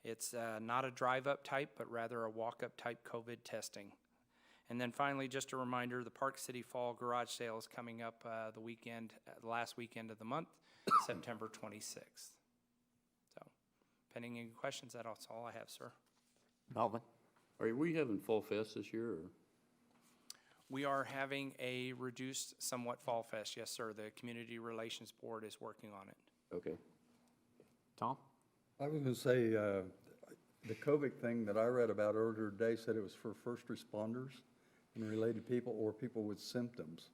It's not a drive-up type, but rather a walk-up type COVID testing. And then finally, just a reminder, the Park City Fall Garage Sale is coming up the last weekend of the month, September 26th. So, pending any questions, that's all I have, sir. Melvin? Are we having Fall Fest this year, or? We are having a reduced somewhat Fall Fest, yes, sir. The Community Relations Board is working on it. Okay. Tom? I was going to say, the COVID thing that I read about earlier today said it was for first responders and related people or people with symptoms.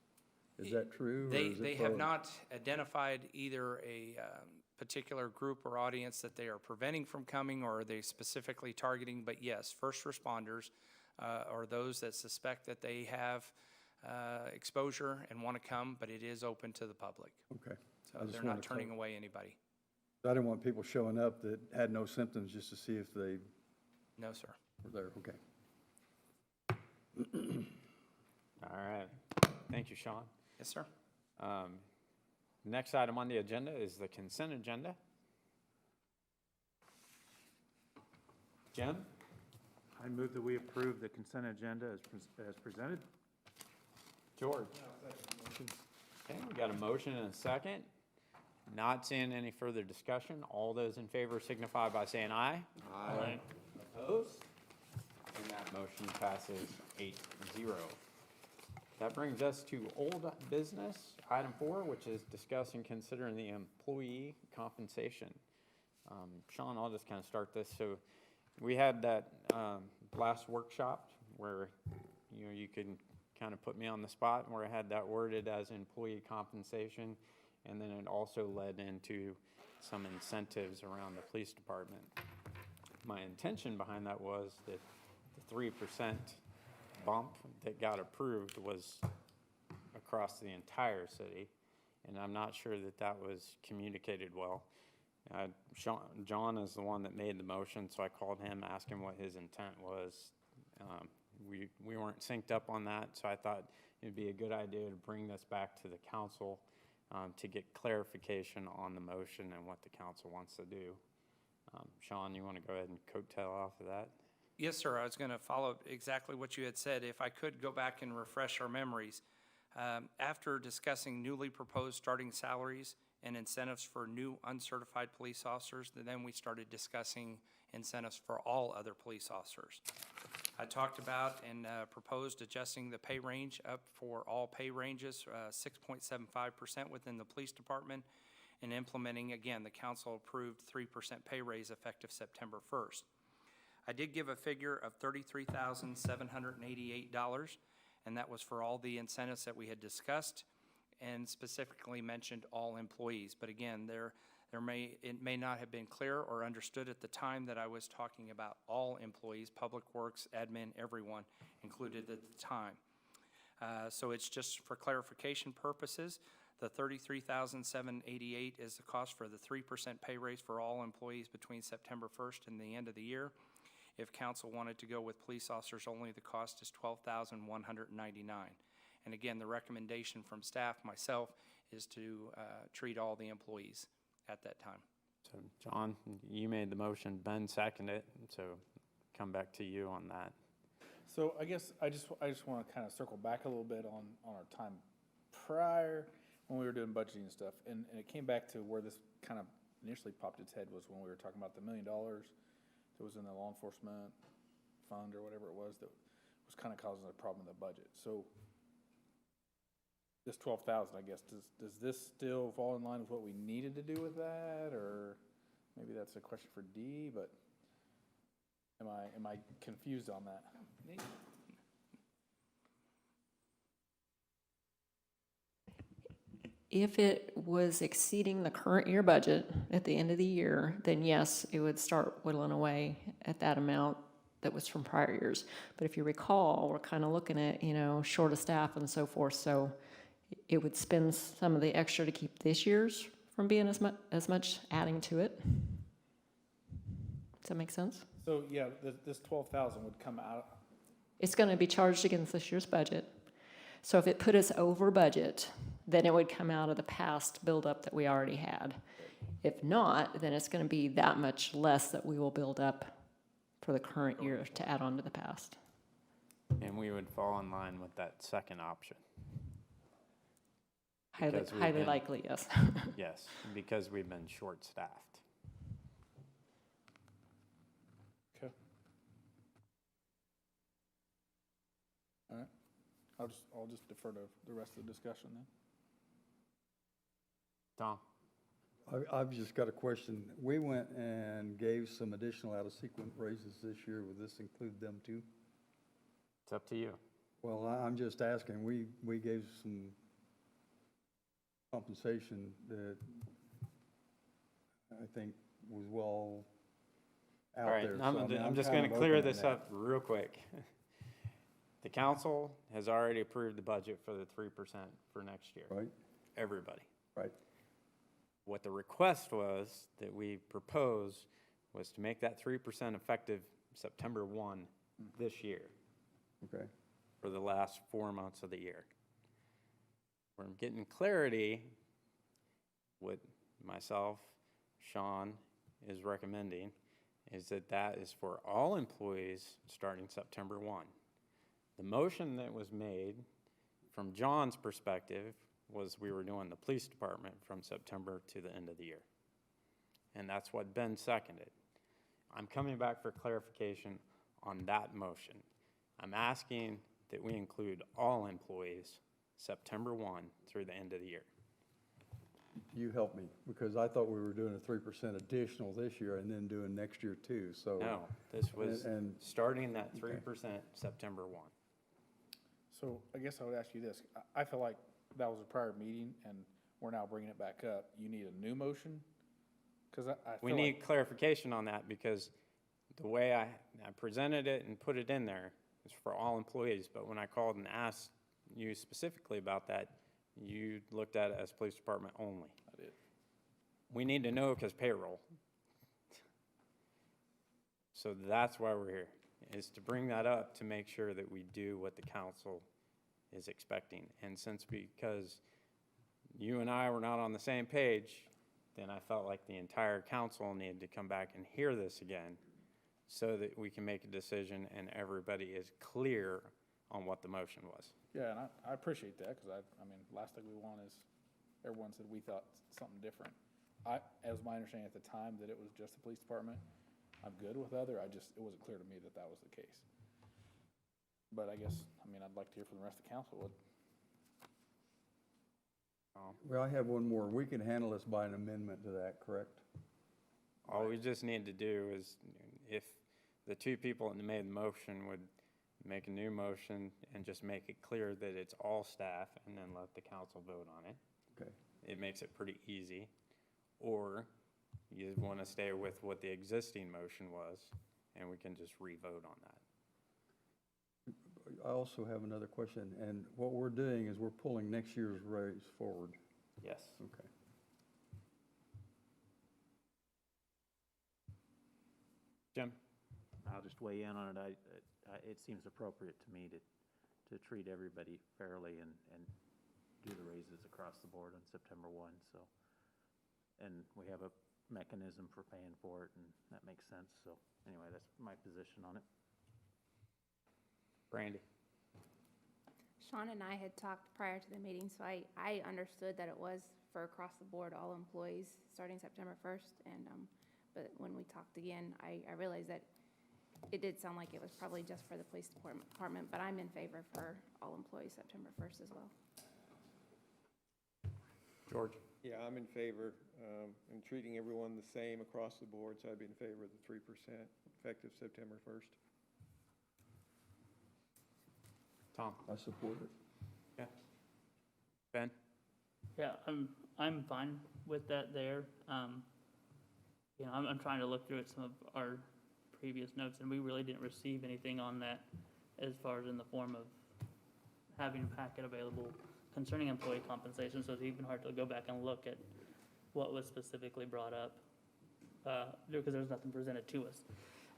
Is that true? They have not identified either a particular group or audience that they are preventing from coming, or are they specifically targeting, but yes, first responders or those that suspect that they have exposure and want to come, but it is open to the public. Okay. So they're not turning away anybody. I didn't want people showing up that had no symptoms just to see if they No, sir. were there. Okay. All right. Thank you, Sean. Yes, sir. Next item on the agenda is the consent agenda. Jim? I move that we approve the consent agenda as presented. George? Okay, we got a motion and a second. Not seeing any further discussion. All those in favor signify by saying aye. Aye. Opposed? And that motion passes 8-0. That brings us to old business, item 4, which is discuss and consider the employee compensation. Sean, I'll just kind of start this. So we had that last workshop where you could kind of put me on the spot, where I had that worded as employee compensation, and then it also led into some incentives around the police department. My intention behind that was that the 3% bump that got approved was across the entire city, and I'm not sure that that was communicated well. John is the one that made the motion, so I called him, asked him what his intent was. We weren't synced up on that, so I thought it'd be a good idea to bring this back to the council to get clarification on the motion and what the council wants to do. Sean, you want to go ahead and coattail off of that? Yes, sir. I was going to follow exactly what you had said. If I could go back and refresh our memories. After discussing newly proposed starting salaries and incentives for new uncertified police officers, then we started discussing incentives for all other police officers. I talked about and proposed adjusting the pay range up for all pay ranges, 6.75% within the police department, and implementing, again, the council approved 3% pay raise effective September 1st. I did give a figure of $33,788, and that was for all the incentives that we had discussed, and specifically mentioned all employees. But again, it may not have been clear or understood at the time that I was talking about all employees, public works, admin, everyone included at the time. So it's just for clarification purposes. The $33,788 is the cost for the 3% pay raise for all employees between September 1st and the end of the year. If council wanted to go with police officers only, the cost is $12,199. And again, the recommendation from staff, myself, is to treat all the employees at that time. So, John, you made the motion, Ben seconded it, so come back to you on that. So I guess I just want to kind of circle back a little bit on our time prior when we were doing budgeting and stuff, and it came back to where this kind of initially popped its head was when we were talking about the $1 million that was in the law enforcement fund or whatever it was that was kind of causing a problem in the budget. So this 12,000, I guess, does this still fall in line with what we needed to do with that, or maybe that's a question for D, but am I confused on that? If it was exceeding the current year budget at the end of the year, then yes, it would start whittling away at that amount that was from prior years. But if you recall, we're kind of looking at, short of staff and so forth, so it would spend some of the extra to keep this year's from being as much adding to it. Does that make sense? So yeah, this 12,000 would come out. It's going to be charged against this year's budget. So if it put us over budget, then it would come out of the past buildup that we already had. If not, then it's gonna be that much less that we will build up for the current year to add on to the past. And we would fall in line with that second option. Highly, Because we've highly been- likely, yes. Yes, because we've been short-staffed. Okay. All right, I'll just defer to the rest of the discussion then. Tom? I've just got a question. We went and gave some additional out-of-sequence raises this year. Would this include them too? It's up to you. Well, I'm just asking. We gave some compensation that I think was well out All right, there. I'm, So, I mean, I'm just kind gonna of clear open on this that. up real quick. The council has already approved the budget for the 3% for next year. Right, Everybody. right. What the request was that we proposed was to make that 3% effective September 1 this year Okay. for the last 4 months of the year. Where I'm getting clarity, what myself, Sean is recommending is that that is for all employees starting September 1. The motion that was made from John's perspective was we were doing the police department from September to the end of the year. And that's what Ben seconded. I'm coming back for clarification on that motion. I'm asking that we include all employees September 1 through the end of the year. You help me, because I thought we were doing a 3% additional this year and then doing next year too, so. No, this was And- starting that 3% September 1. So I guess I would ask you this, I feel like that was a prior meeting and we're now bringing it back up. You need a new motion? Cause I We feel need like, clarification on that because the way I presented it and put it in there is for all employees, but when I called and asked you specifically about that, you looked at it as police department only. I did. We need to know because payroll. So that's why we're here, is to bring that up to make sure that we do what the council is expecting. And because you and I were not on the same page, then I felt like the entire council needed to come back and hear this again so that we can make a decision and everybody is clear on what the motion was. Yeah, and I appreciate that, cause I mean, last thing we want is, everyone said we thought something different. As my understanding at the time that it was just the police department, I'm good with other, it wasn't clear to me that that was the case. But I guess, I mean, I'd like to hear from the rest of the council. Well, I have one more. We can handle this by an amendment to that, correct? All we just need to do is, if the two people that made the motion would make a new motion and just make it clear that it's all staff and then let the council vote on it. Okay. It makes it pretty easy. Or you want to stay with what the existing motion was and we can just re-vote on that. I also have another question, and what we're doing is we're pulling next year's raise forward. Yes. Okay. Jim? I'll just weigh in on it. It seems appropriate to me to treat everybody fairly and do the raises across the board on September 1, so. And we have a mechanism for paying for it, and that makes sense, so anyway, that's my position on it. Brandy? Sean and I had talked prior to the meeting, so I understood that it was for across the board, all employees, starting September 1st. And, but when we talked again, I realized that it did sound like it was probably just for the police department, but I'm in favor for all employees September 1st as well. George? Yeah, I'm in favor, in treating everyone the same across the board, so I'd be in favor of the 3% effective September 1st. Tom? I support it. Yeah. Ben? Yeah, I'm fine with that there. You know, I'm trying to look through at some of our previous notes, and we really didn't receive anything on that as far as in the form of having a packet available concerning employee compensation, so it's even hard to go back and look at what was specifically brought up, because there's nothing presented to us.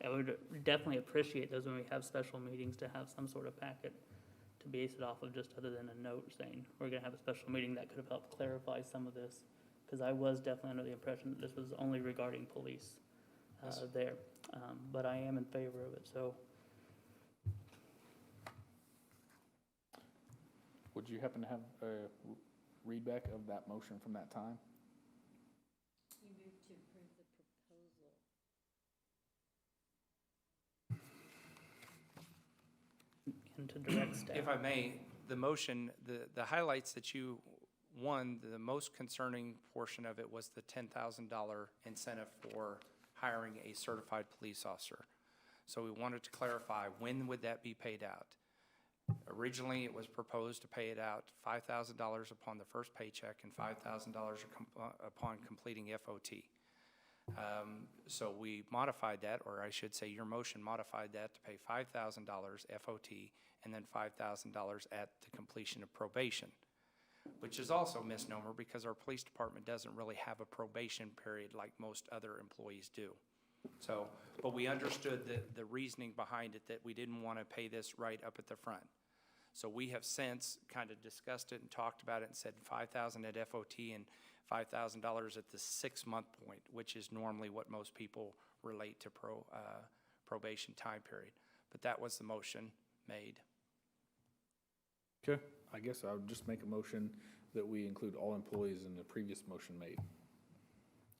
I would definitely appreciate those when we have special meetings to have some sort of packet to base it off of, just other than a note saying we're gonna have a special meeting. That could have helped clarify some of this because I was definitely under the impression that this was only regarding police there. But I am in favor of it, so. Would you happen to have a readback of that motion from that time? And to direct staff. If I may, the motion, the highlights that you, one, the most concerning portion of it was the $10,000 incentive for hiring a certified police officer. So we wanted to clarify, when would that be paid out? Originally, it was proposed to pay it out $5,000 upon the first paycheck and $5,000 upon completing FOT. So we modified that, or I should say your motion modified that to pay $5,000 FOT and then $5,000 at the completion of probation, which is also a misnomer because our police department doesn't really have a probation period like most other employees do. So, but we understood the reasoning behind it, that we didn't want to pay this right up at the front. So we have since kind of discussed it and talked about it and said $5,000 at FOT and $5,000 at the 6-month point, which is normally what most people relate to probation time period. But that was the motion made. Okay, I guess I would just make a motion that we include all employees in the previous motion made.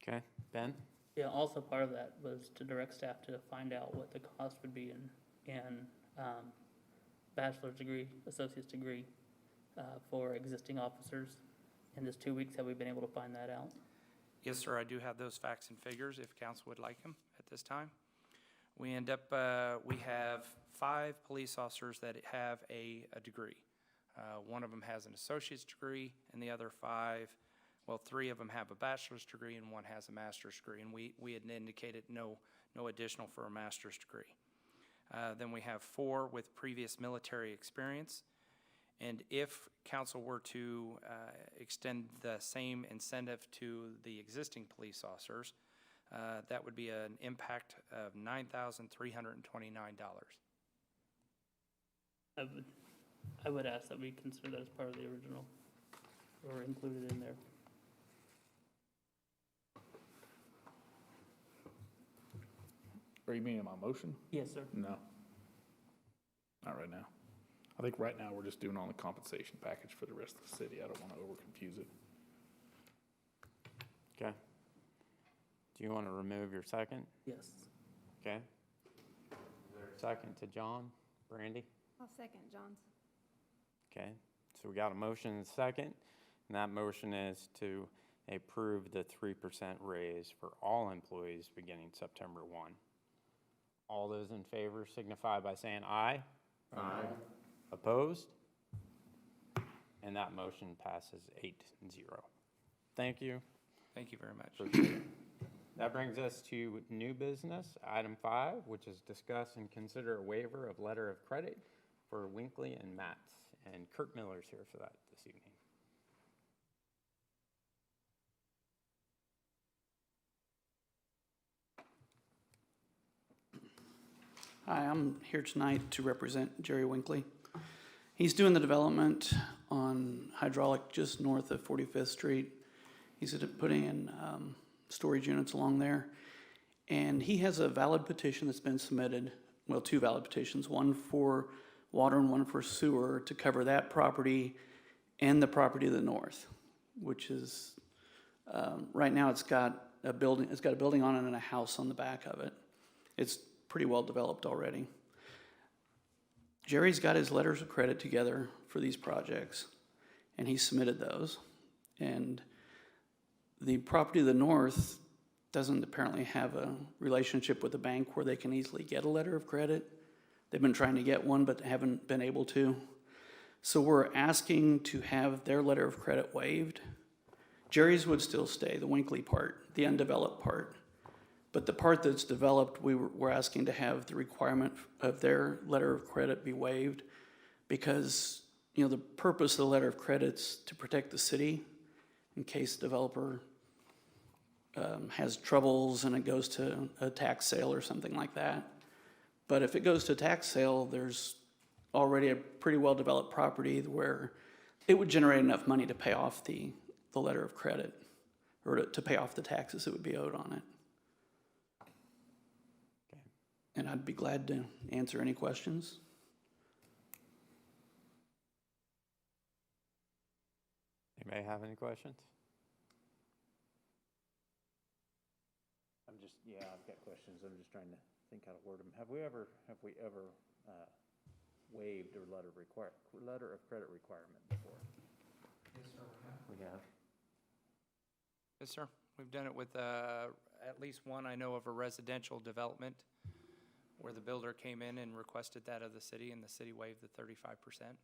Okay, Ben? Yeah, also part of that was to direct staff to find out what the cost would be in bachelor's degree, associate's degree for existing officers. In this 2 weeks, have we been able to find that out? Yes, sir, I do have those facts and figures if council would like them at this time. We end up, we have 5 police officers that have a degree. One of them has an associate's degree, and the other 5, well, 3 of them have a bachelor's degree and 1 has a master's degree, and we had indicated no additional for a master's degree. Then we have 4 with previous military experience, and if council were to extend the same incentive to the existing police officers, that would be an impact of $9,329. I would ask that we consider that as part of the original, or included in there. Are you meaning my motion? Yes, sir. No. Not right now. I think right now we're just doing on the compensation package for the rest of the city. I don't want to over-confuse it. Okay. Do you want to remove your second? Yes. Okay. Second to John, Brandy? I'll second John's. Okay, so we got a motion and a second, and that motion is to approve the 3% raise for all employees beginning September 1. All those in favor signify by saying aye. Aye. Opposed? And that motion passes 8-0. Thank you. Thank you very much. Appreciate it. That brings us to new business, item 5, which is discuss and consider a waiver of letter of credit for Winkley and Matz. And Kurt Miller's here for that this evening. Hi, I'm here tonight to represent Jerry Winkley. He's doing the development on hydraulic just north of 45th Street. He's putting in storage units along there. And he has a valid petition that's been submitted, well, 2 valid petitions, one for water and one for sewer to cover that property and the property to the north, which is, right now it's got a building on it and a house on the back of it. It's pretty well developed already. Jerry's got his letters of credit together for these projects, and he submitted those. And the property to the north doesn't apparently have a relationship with the bank where they can easily get a letter of credit. They've been trying to get one, but haven't been able to. So we're asking to have their letter of credit waived. Jerry's would still stay, the Winkley part, the undeveloped part. But the part that's developed, we're asking to have the requirement of their letter of credit be waived because, you know, the purpose of the letter of credit's to protect the city in case the developer has troubles and it goes to a tax sale or something like that. But if it goes to a tax sale, there's already a pretty well-developed property where it would generate enough money to pay off the letter of credit or to pay off the taxes that would be owed on it. Okay. And I'd be glad to answer any questions. Anybody have any questions? I've got questions. I'm just trying to think how to word them. Have we ever waived a letter of credit requirement before? Yes, sir, We have. Yes, sir. We've done it with at least one I know of a residential development where the builder came in and requested that of the city, and the city waived the 35%.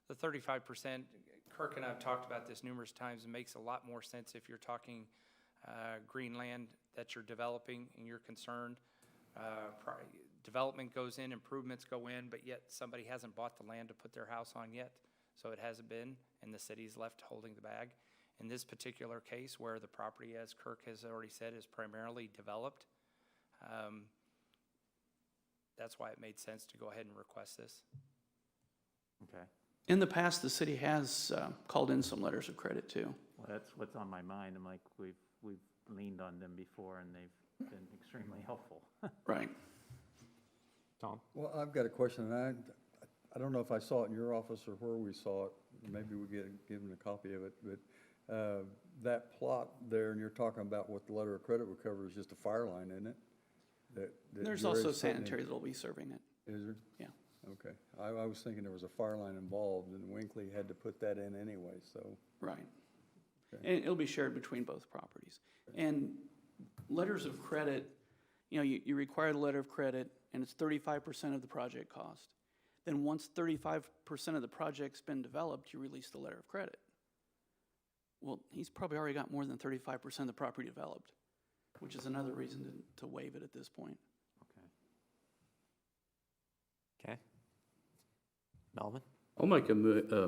The 35%, Kirk and I have talked about this numerous times, it makes a lot more sense if you're talking green land that you're developing and you're concerned. Development goes in, improvements go in, but yet somebody hasn't bought the land to put their house on yet, so it hasn't been, and the city's left holding the bag. In this particular case, where the property, as Kirk has already said, is primarily developed, that's why it made sense to go ahead and request this. Okay. In the past, the city has called in some letters of credit too. Well, that's what's on my mind. I'm like, we've leaned on them before, and they've been extremely helpful. Right. Tom? Well, I've got a question, and I don't know if I saw it in your office or where we saw it. Maybe we get given a copy of it, but that plot there, and you're talking about what the letter of credit would cover is just a fire line, isn't it? That There's Jerry's also putting in- sanitary that'll be serving it. Is there? Yeah. Okay. I was thinking there was a fire line involved, and Winkley had to put that in anyway, so. Right. Okay. And it'll be shared between both properties. And letters of credit, you require the letter of credit, and it's 35% of the project cost. Then once 35% of the project's been developed, you release the letter of credit. Well, he's probably already got more than 35% of the property developed, which is another reason to waive it at this point. Okay. Melvin? I'll make a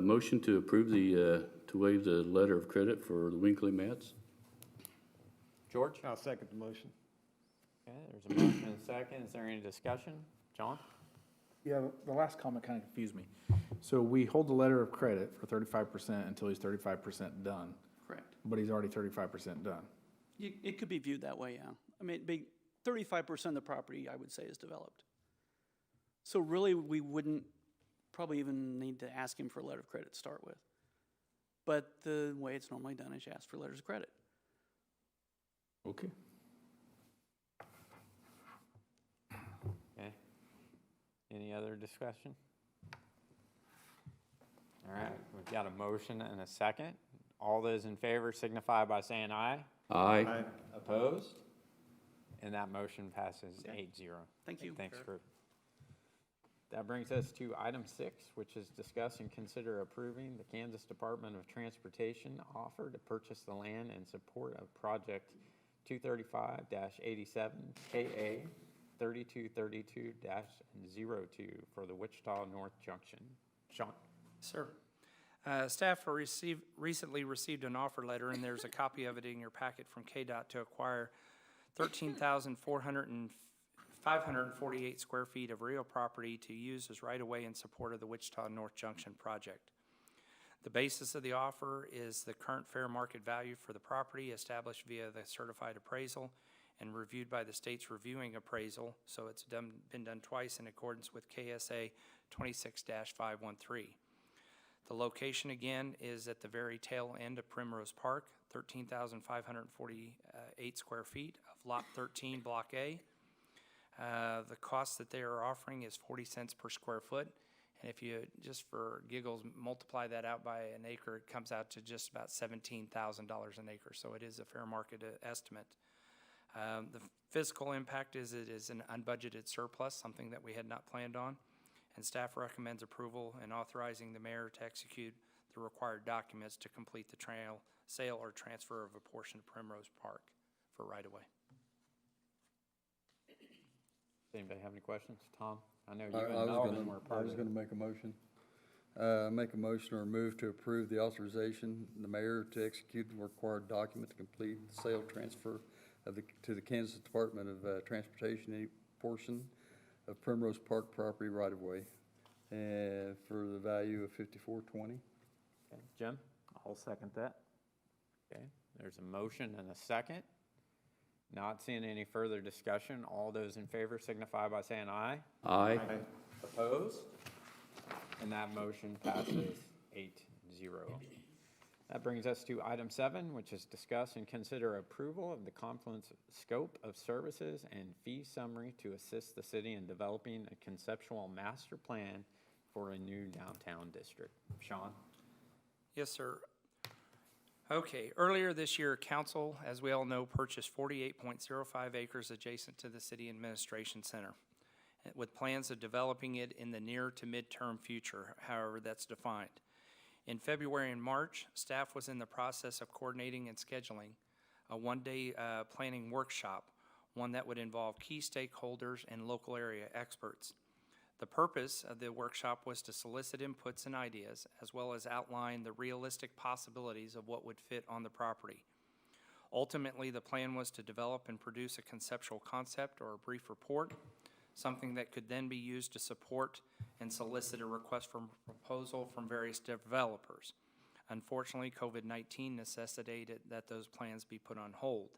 motion to approve to waive the letter of credit for the Winkley Mats. George? I'll second the motion. Okay, there's a motion and a second. Is there any discussion? John? Yeah, the last comment kind of confused me. So we hold the letter of credit for 35% until he's 35% done, Correct. but he's already 35% done. It could be viewed that way, yeah. I mean, 35% of the property, I would say, is developed. So really, we wouldn't probably even need to ask him for a letter of credit to start with. But the way it's normally done is you ask for letters of credit. Okay. Okay. Any other discussion? All right, we've got a motion and a second. All those in favor signify by saying aye. Aye. Opposed? And that motion passes 8-0. Thank you. Thanks, Kurt. That brings us to item 6, which is discuss and consider approving the Kansas Department of Transportation offer to purchase the land in support of Project 235-87 KA 3232-02 for the Wichita North Junction. Sean? Sir, staff recently received an offer letter, and there's a copy of it in your packet from KDOT to acquire 13,548 square feet of real property to use as right-of-way in support of the Wichita North Junction project. The basis of the offer is the current fair market value for the property established via the certified appraisal and reviewed by the state's reviewing appraisal, so it's been done twice in accordance with KSA 26-513. The location, again, is at the very tail end of Primrose Park, 13,548 square feet of Lot 13, Block A. The cost that they are offering is 40 cents per square foot, and if you, just for giggles, multiply that out by an acre, it comes out to just about $17,000 an acre, so it is a fair market estimate. The fiscal impact is it is an unbudgeted surplus, something that we had not planned on, and staff recommends approval and authorizing the mayor to execute the required documents to complete the sale or transfer of a portion of Primrose Park for right-of-way. Does anybody have any questions? Tom? I know you I and was Melvin were gonna, I part was of gonna it. make a motion. Make a motion or move to approve the authorization, the mayor to execute the required document to complete the sale transfer of to the Kansas Department of Transportation, a portion of Primrose Park property right-of-way, for the value of $54.20. Okay. Jim? I'll second that. Okay, There's a motion and a second. Not seeing any further discussion. All those in favor signify by saying aye. Aye. Opposed? And that motion passes 8-0. That brings us to item 7, which is discuss and consider approval of the Confluence scope of services and fee summary to assist the city in developing a conceptual master plan for a new downtown district. Sean? Yes, sir. Okay, earlier this year, council, as we all know, purchased 48.05 acres adjacent to the City Administration Center, with plans of developing it in the near to midterm future, however that's defined. In February and March, staff was in the process of coordinating and scheduling a one-day planning workshop, one that would involve key stakeholders and local area experts. The purpose of the workshop was to solicit inputs and ideas, as well as outline the realistic possibilities of what would fit on the property. Ultimately, the plan was to develop and produce a conceptual concept or a brief report, something that could then be used to support and solicit a request for proposal from various developers. Unfortunately, COVID-19 necessitated that those plans be put on hold.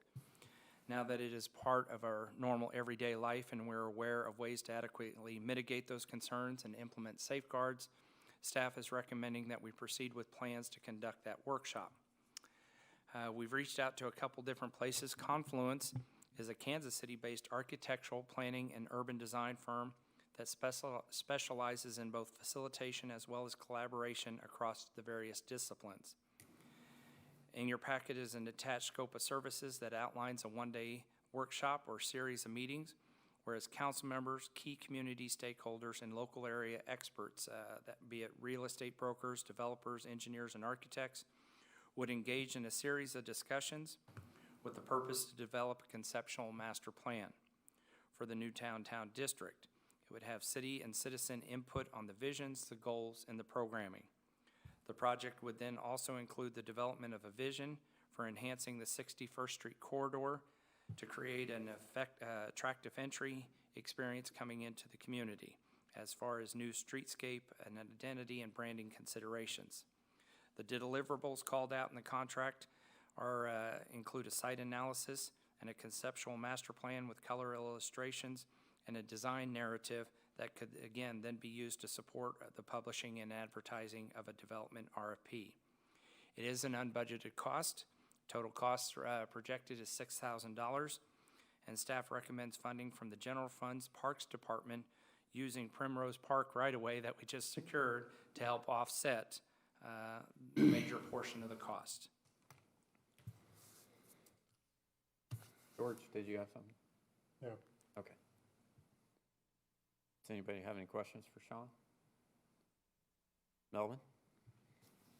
Now that it is part of our normal everyday life and we're aware of ways to adequately mitigate those concerns and implement safeguards, staff is recommending that we proceed with plans to conduct that workshop. We've reached out to a couple different places. Confluence is a Kansas City-based architectural planning and urban design firm that specializes in both facilitation as well as collaboration across the various disciplines. In your packet is an attached scope of services that outlines a one-day workshop or series of meetings, whereas council members, key community stakeholders, and local area experts, that be it real estate brokers, developers, engineers, and architects, would engage in a series of discussions with the purpose to develop a conceptual master plan for the new downtown district. It would have city and citizen input on the visions, the goals, and the programming. The project would then also include the development of a vision for enhancing the 61st Street corridor to create an attractive entry experience coming into the community as far as new streetscape and identity and branding considerations. The deliverables called out in the contract include a site analysis and a conceptual master plan with color illustrations and a design narrative that could, again, then be used to support the publishing and advertising of a development RFP. It is an unbudgeted cost. Total cost projected is $6,000, and staff recommends funding from the General Funds Parks Department using Primrose Park right-of-way that we just secured to help offset the major portion of the cost. George, did you have something? No. Okay. Does anybody have any questions for Sean? Melvin?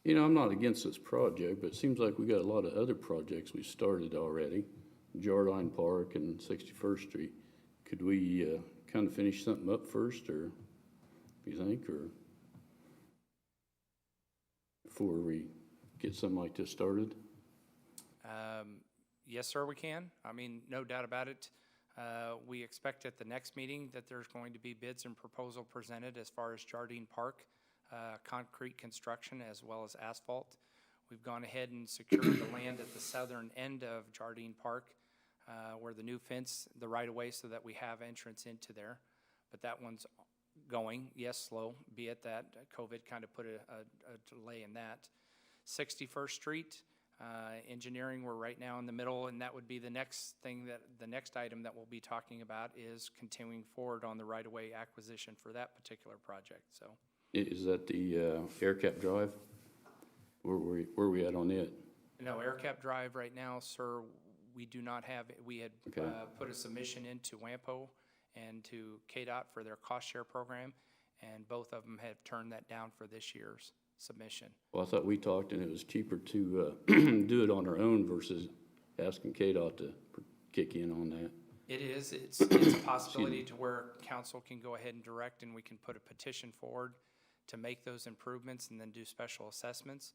You know, I'm not against this project, but it seems like we got a lot of other projects we started already. Jardine Park and 61st Street. Could we kind of finish something up first, or you think, or before we get something like this started? Yes, sir, we can. I mean, no doubt about it. We expect at the next meeting that there's going to be bids and proposal presented as far as Jardine Park, concrete construction as well as asphalt. We've gone ahead and secured the land at the southern end of Jardine Park where the new fence, the right-of-way, so that we have entrance into there. But that one's going, yes, slow, be it that COVID kind of put a delay in that. 61st Street, engineering, we're right now in the middle, and that would be the next thing, that the next item that we'll be talking about is continuing forward on the right-of-way acquisition for that particular project. So, Is that the AirCap Drive? Where are we at on it? no, AirCap Drive right now, sir, we do not have. We had Okay. put a submission into WAMPO and to KDOT for their cost share program, and both of them have turned that down for this year's submission. Well, I thought we talked and it was cheaper to do it on our own versus asking KDOT to kick in on that. It is. It's a possibility to where council can go ahead and direct, and we can put a petition forward to make those improvements and then do special assessments.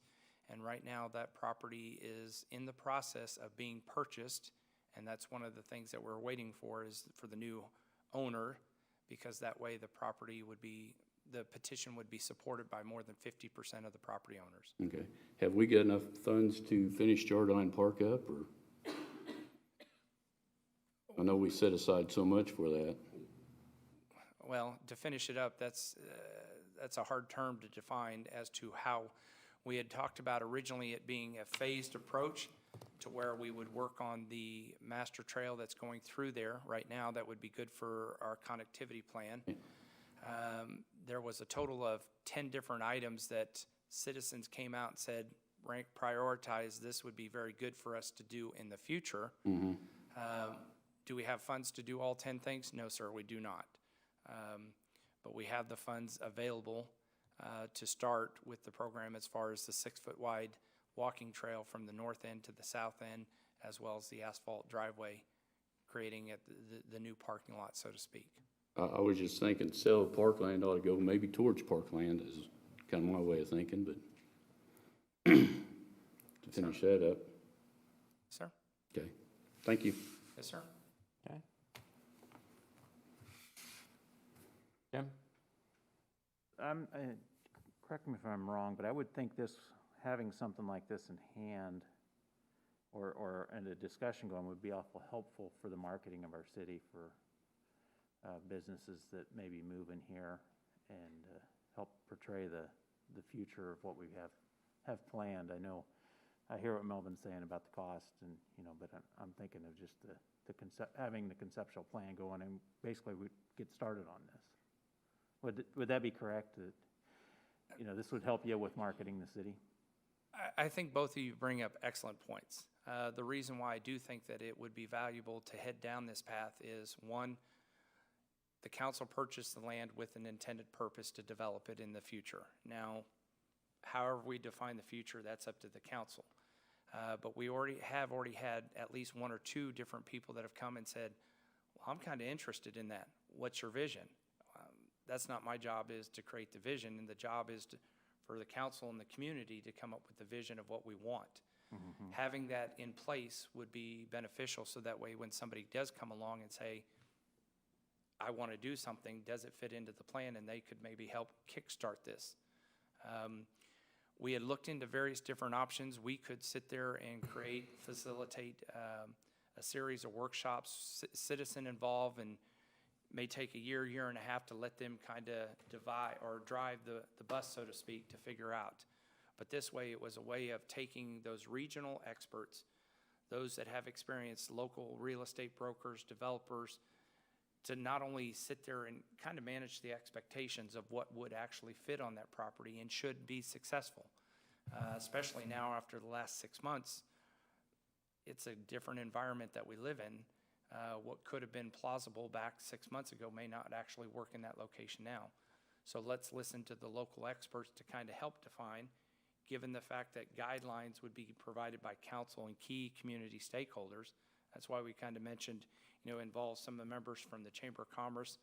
And right now, that property is in the process of being purchased, and that's one of the things that we're waiting for, is for the new owner, because that way the property would be the petition would be supported by more than 50% of the property owners. Okay. Have we got enough funds to finish Jardine Park up, or? I know we set aside so much for that. Well, to finish it up, that's a hard term to define as to how we had talked about originally it being a phased approach to where we would work on the master trail that's going through there right now. That would be good for our connectivity plan. There was a total of 10 different items that citizens came out and said, rank prioritize, this would be very good for us to do in the future. Do we have funds to do all 10 things? No, sir, we do not. But we have the funds available to start with the program as far as the 6-foot wide walking trail from the north end to the south end, as well as the asphalt driveway, creating the new parking lot, so to speak. I was just thinking sell Parkland ought to go maybe towards Parkland is kind of my way of thinking, but to finish that up. Sir? Okay, thank you. Yes, sir. Okay. Jim? Correct me if I'm wrong, but I would think having something like this in hand and a discussion going would be awful helpful for the marketing of our city for businesses that maybe move in here and help portray the future of what we have planned. I hear what Melvin's saying about the cost and, but I'm thinking of just having the conceptual plan going and basically we'd get started on this. Would that be correct? That, this would help you with marketing the city? I think both of you bring up excellent points. The reason why I do think that it would be valuable to head down this path is, one, the council purchased the land with an intended purpose to develop it in the future. Now, however we define the future, that's up to the council. But we already had at least 1 or 2 different people that have come and said, well, I'm kind of interested in that. What's your vision? That's not my job, is to create the vision, and the job is for the council and the community to come up with the vision of what we want. Mm-hmm. Having that in place would be beneficial, so that way when somebody does come along and say, I want to do something, does it fit into the plan, and they could maybe help kickstart this. We had looked into various different options. We could sit there and facilitate a series of workshops, citizen involved, and may take a year and a half to let them kind of divide or drive the bus, so to speak, to figure out. But this way, it was a way of taking those regional experts, those that have experience, local real estate brokers, developers, to not only sit there and kind of manage the expectations of what would actually fit on that property and should be successful. Especially now after the last 6 months, it's a different environment that we live in. What could have been plausible back 6 months ago may not actually work in that location now. So let's listen to the local experts to kind of help define, given the fact that guidelines would be provided by council and key community stakeholders. That's why we kind of mentioned, involve some of the members from the Chamber of Commerce,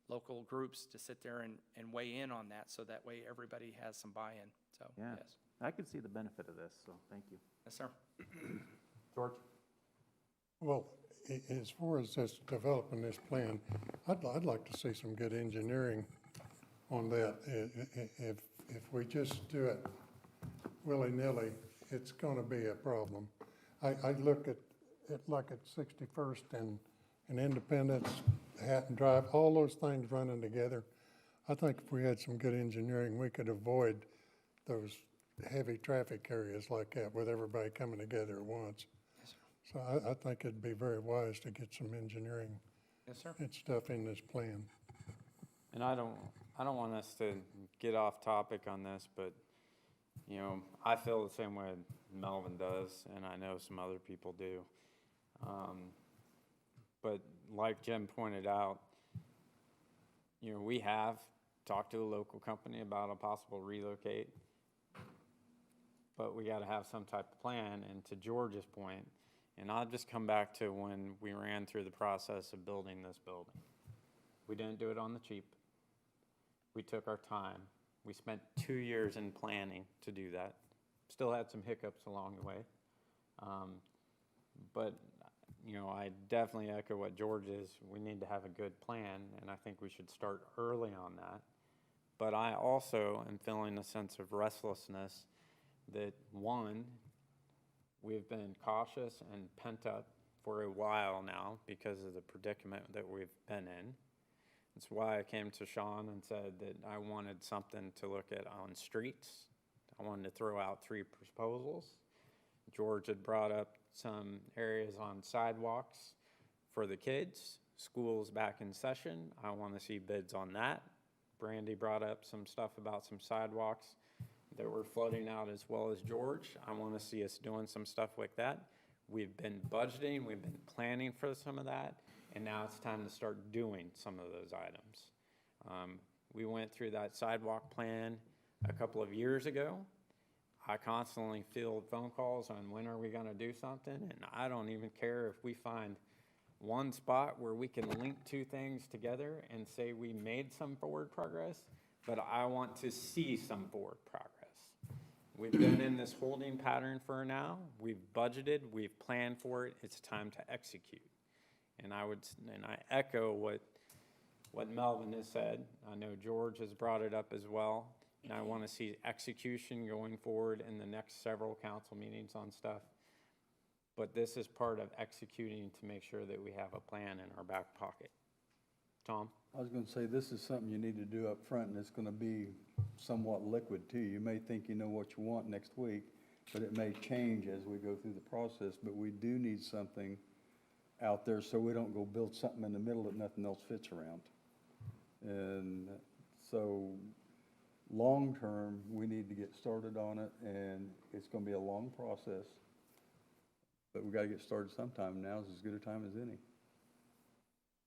local groups to sit there and weigh in on that, so that way everybody has some buy-in. So, Yeah. yes. I could see the benefit of this, so thank you. Yes, sir. George? Well, as far as this developing this plan, I'd like to see some good engineering on that. If we just do it willy-nilly, it's gonna be a problem. I look at it like at 61st and Independence, Hatton Drive, all those things running together. I think if we had some good engineering, we could avoid those heavy traffic areas like that with everybody coming together at once. Yes, sir. So I think it'd be very wise to get some engineering Yes, sir. and stuff in this plan. And I don't want us to get off topic on this, but, I feel the same way Melvin does, and I know some other people do. But like Jim pointed out, we have talked to a local company about a possible relocate, but we got to have some type of plan. And to George's point, and I'll just come back to when we ran through the process of building this building. We didn't do it on the cheap. We took our time. We spent 2 years in planning to do that. Still had some hiccups along the way. But, I definitely echo what George is. We need to have a good plan, and I think we should start early on that. But I also am feeling a sense of restlessness that, one, we've been cautious and pent up for a while now because of the predicament that we've been in. That's why I came to Sean and said that I wanted something to look at on streets. I wanted to throw out 3 proposals. George had brought up some areas on sidewalks for the kids. School's back in session. I want to see bids on that. Brandy brought up some stuff about some sidewalks that were floating out as well as George. I want to see us doing some stuff like that. We've been budgeting, we've been planning for some of that, and now it's time to start doing some of those items. We went through that sidewalk plan a couple of years ago. I constantly field phone calls on when are we gonna do something, and I don't even care if we find one spot where we can link 2 things together and say we made some forward progress, but I want to see some forward progress. We've been in this holding pattern for now. We've budgeted, we've planned for it. It's time to execute. And I echo what Melvin has said. I know George has brought it up as well. And I want to see execution going forward in the next several council meetings on stuff. But this is part of executing to make sure that we have a plan in our back pocket. Tom? I was gonna say, this is something you need to do up front, and it's gonna be somewhat liquid too. You may think you know what you want next week, but it may change as we go through the process. But we do need something out there so we don't go build something in the middle that nothing else fits around. And so, long-term, we need to get started on it, and it's gonna be a long process. But we gotta get started sometime. Now's as good a time as any.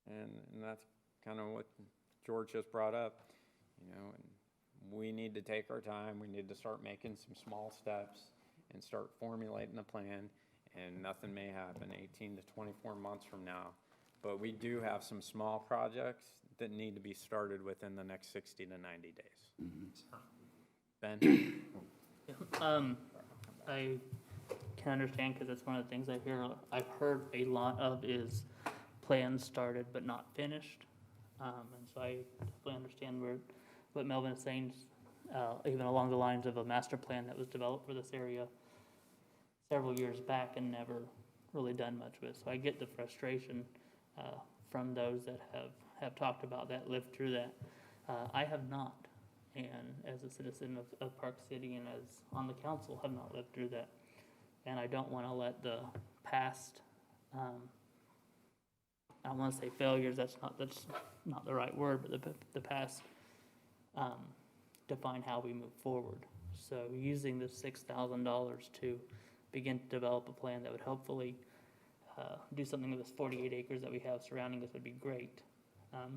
And that's kind of what George just brought up, you know, and we need to take our time. We need to start making some small steps and start formulating a plan, and nothing may happen 18 to 24 months from now. But we do have some small projects that need to be started within the next 60 to 90 days. Ben? I can understand, because that's one of the things I've heard a lot of is plans started but not finished. And so I definitely understand what Melvin is saying, even along the lines of a master plan that was developed for this area several years back and never really done much with. So I get the frustration from those that have talked about that, lived through that. I have not, and as a citizen of Park City and as on the council, have not lived through that. And I don't want to let the past, I don't want to say failures, that's not the right word, but the past define how we move forward. So using the $6,000 to begin to develop a plan that would hopefully do something with this 48 acres that we have surrounding us would be great.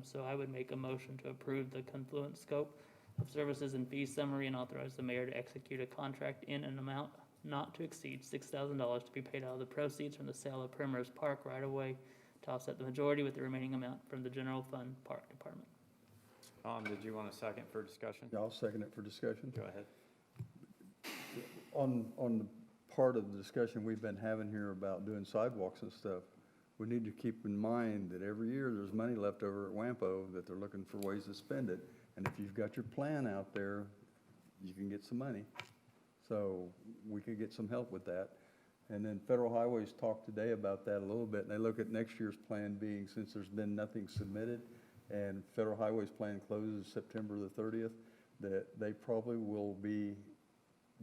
So I would make a motion to approve the confluent scope of services and fee summary and authorize the mayor to execute a contract in an amount not to exceed $6,000 to be paid out of the proceeds from the sale of Primrose Park right-of-way to offset the majority with the remaining amount from the general fund park department. Tom, did you want a second for discussion? Yeah, I'll second it for discussion. Go ahead. On the part of the discussion we've been having here about doing sidewalks and stuff, we need to keep in mind that every year there's money left over at WAMPO that they're looking for ways to spend it. And if you've got your plan out there, you can get some money. So we could get some help with that. And then Federal Highways talked today about that a little bit, and they look at next year's plan being, since there's been nothing submitted, and Federal Highways plan closes September the 30th, that they probably will be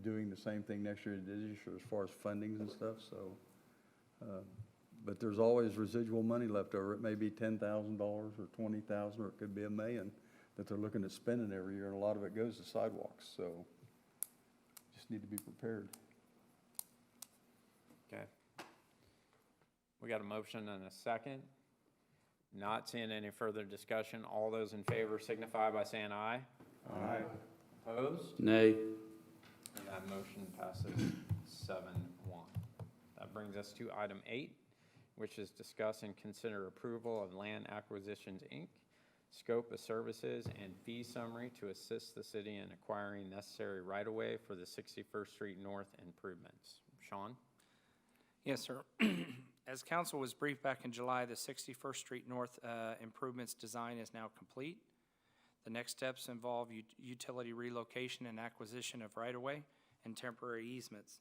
doing the same thing next year as this year as far as fundings and stuff, so. But there's always residual money left over. It may be $10,000 or $20,000, or it could be $1 million that they're looking at spending every year, and a lot of it goes to sidewalks, so just need to be prepared. Okay. We got a motion and a second. Not seeing any further discussion. All those in favor signify by saying aye. Aye. Opposed? Nay. And that motion passes 7-1. That brings us to item 8, which is discuss and consider approval of Land Acquisitions, Inc., scope of services and fee summary to assist the city in acquiring necessary right-of-way for the 61st Street North improvements. Sean? Yes, sir. As council was briefed back in July, the 61st Street North improvements design is now complete. The next steps involve utility relocation and acquisition of right-of-way and temporary easements.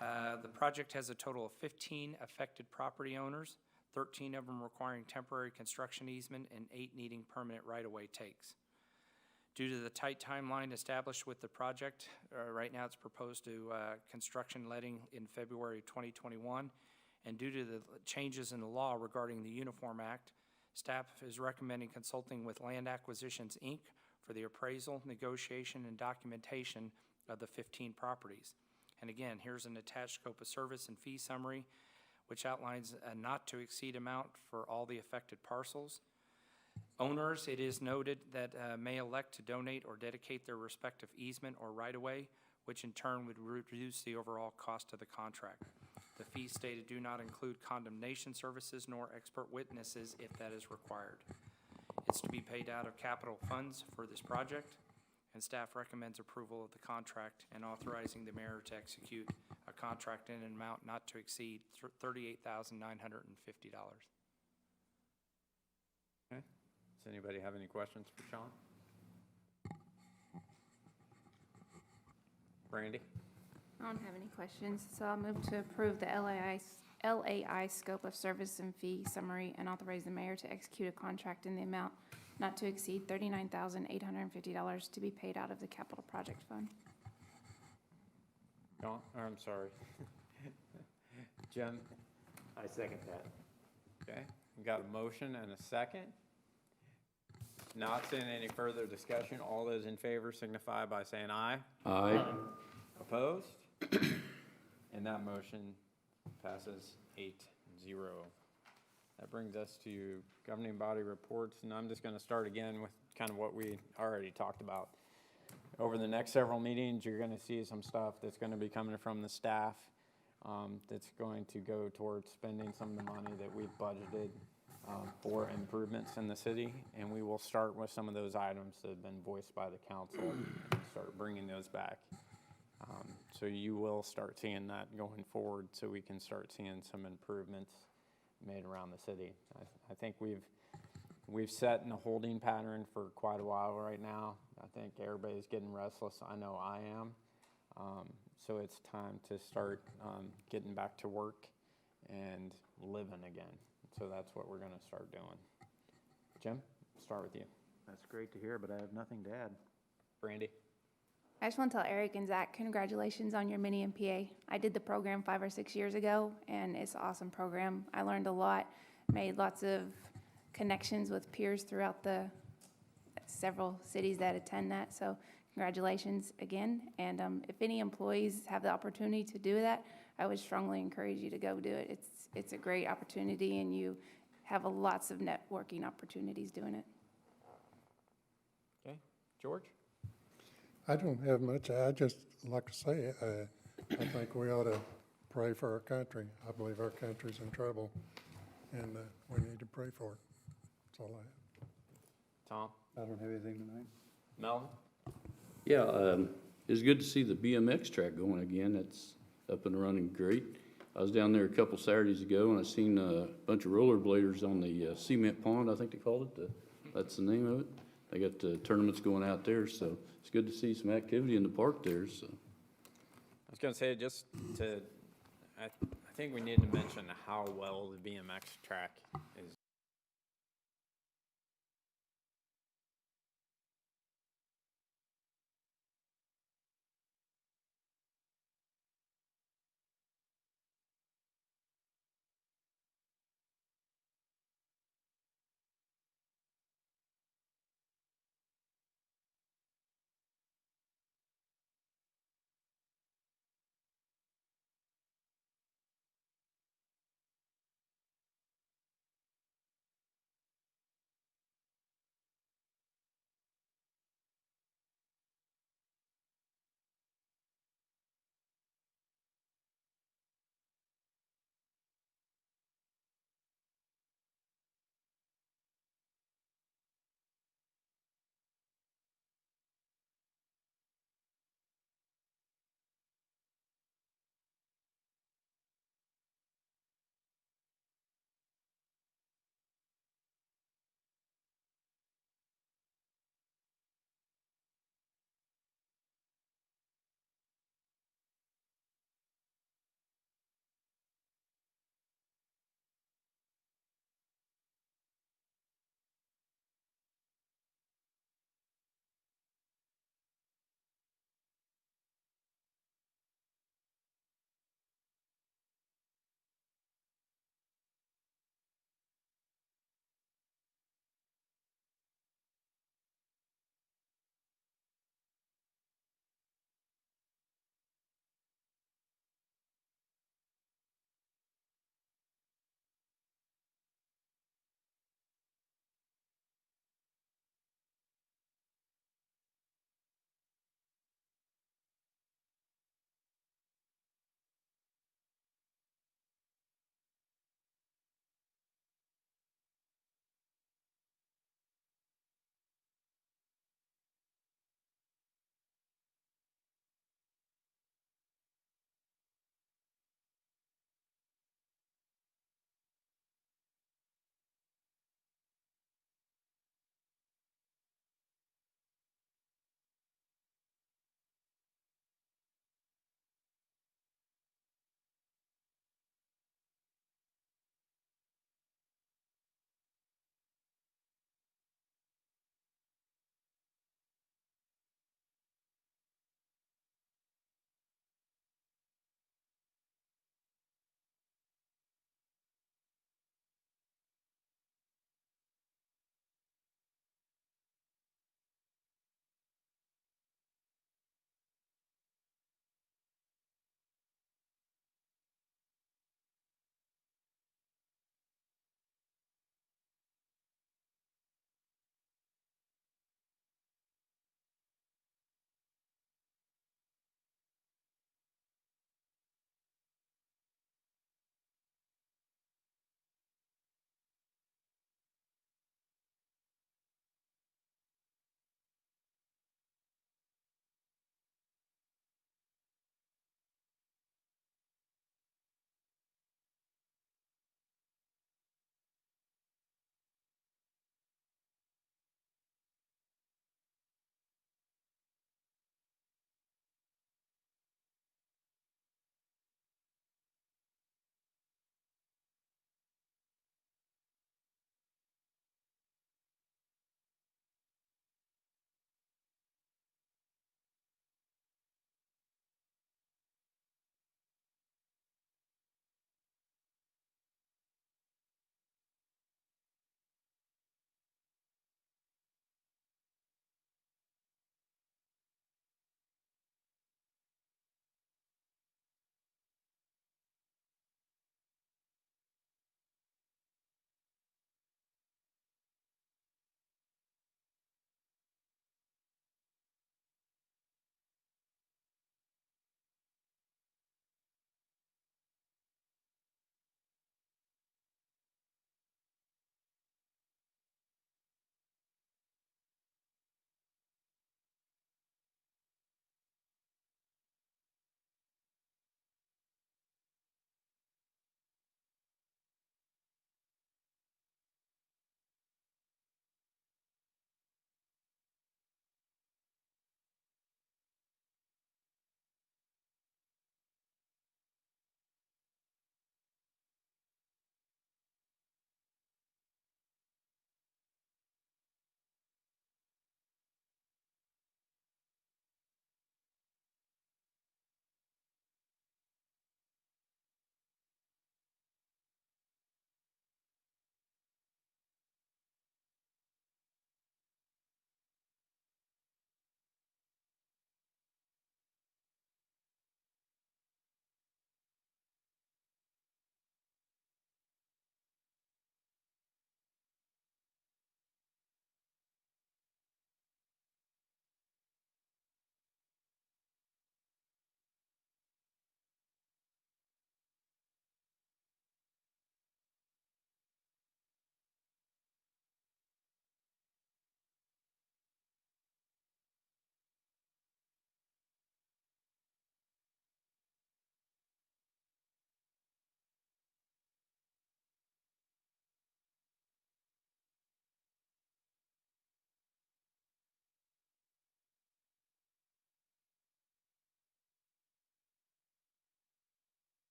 The project has a total of 15 affected property owners, 13 of them requiring temporary construction easement and 8 needing permanent right-of-way takes. Due to the tight timeline established with the project, right now it's proposed to construction letting in February 2021, and due to the changes in the law regarding the Uniform Act, staff is recommending consulting with Land Acquisitions, Inc. for the appraisal, negotiation, and documentation of the 15 properties. And again, here's an attached scope of service and fee summary, which outlines a not-to-exceed amount for all the affected parcels. Owners, it is noted that may elect to donate or dedicate their respective easement or right-of-way, which in turn would reduce the overall cost of the contract. The fees stated do not include condemnation services nor expert witnesses if that is required. It's to be paid out of capital funds for this project, and staff recommends approval of the contract and authorizing the mayor to execute a contract in an amount not to exceed $38,950. Okay. Does anybody have any questions for Sean? Brandy? I don't have any questions, so I'll move to approve the LAI scope of service and fee summary and authorize the mayor to execute a contract in the amount not to exceed $39,850 to be paid out of the capital project fund. John, or I'm sorry. Jim? I second that. Okay, we got a motion and a second. Not seeing any further discussion, all those in favor signify by saying aye. Aye. Opposed? And that motion passes 8-0. That brings us to governing body reports, and I'm just gonna start again with kind of what we already talked about. Over the next several meetings, you're gonna see some stuff that's gonna be coming from the staff, that's going to go towards spending some of the money that we've budgeted for improvements in the city, and we will start with some of those items that have been voiced by the council and start bringing those back. So you will start seeing that going forward, so we can start seeing some improvements made around the city. I think we've set in a holding pattern for quite a while right now. I think everybody's getting restless. I know I am. So it's time to start getting back to work and living again. So that's what we're gonna start doing. Jim, start with you. That's great to hear, but I have nothing to add. Brandy? I just want to tell Eric and Zach, congratulations on your mini MPA. I did the program 5 or 6 years ago, and it's an awesome program. I learned a lot, made lots of connections with peers throughout the several cities that attend that. So congratulations again. And if any employees have the opportunity to do that, I would strongly encourage you to go do it. It's a great opportunity, and you have lots of networking opportunities doing it. Okay, George? I don't have much. I just like to say, I think we ought to pray for our country. I believe our country's in trouble, and we need to pray for it. That's all I have. Tom? I don't have anything tonight. Melvin? Yeah, it's good to see the BMX track going again. It's up and running great. I was down there a couple Saturdays ago, and I seen a bunch of rollerbladers on the cement pond, I think they called it. That's the name of it. They got tournaments going out there, so it's good to see some activity in the park there, so. I was gonna say, just to, I think we need to mention how well the BMX track is